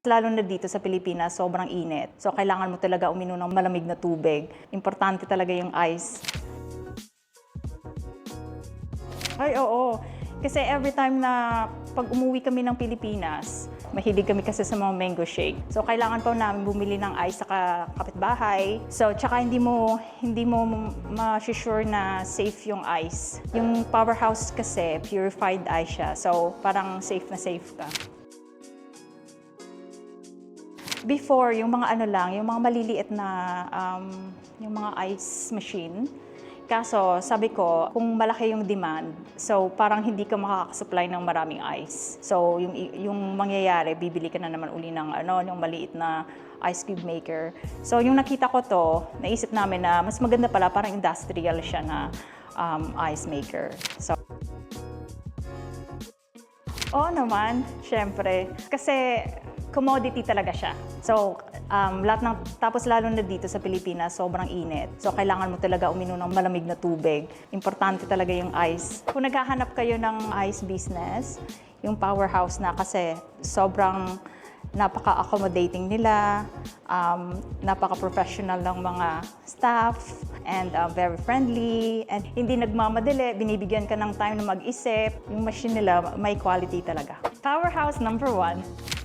Lalo na dito sa Pilipinas, sobrang init. So, kailangan mo talaga uminom ng malamig na tubig. Importante talaga yung ice. Ay, oo. Kasi every time na pag umuwi kami ng Pilipinas, mahilig kami kasi sa mga mango shake. So, kailangan pa namin bumili ng ice sa kapitbahay. So, tsaka hindi mo ma-sure na safe yung ice. Yung Powerhouse kasi, purified ice siya. So, parang safe na safe ka. Before, yung mga ano lang, yung mga maliliit na yung mga ice machine. Kaso, sabi ko, kung malaki yung demand, so parang hindi ka makakasupply ng maraming ice. So, yung mangyayari, bibili ka na naman uli ng yung maliit na ice cube maker. So, yung nakita ko to, naisip namin na mas maganda pala, parang industrial siya na ice maker. So, oo naman, syempre. Kasi commodity talaga siya. So, tapos lalo na dito sa Pilipinas, sobrang init. So, kailangan mo talaga uminom ng malamig na tubig. Importante talaga yung ice. Kung naghahanap kayo ng ice business, yung Powerhouse na kasi sobrang napaka-accommodating nila, napaka-professional ng mga staff, and very friendly, and hindi nagmamadali, binibigyan ka ng time na mag-isip. Yung machine nila, may quality talaga. Powerhouse number 1.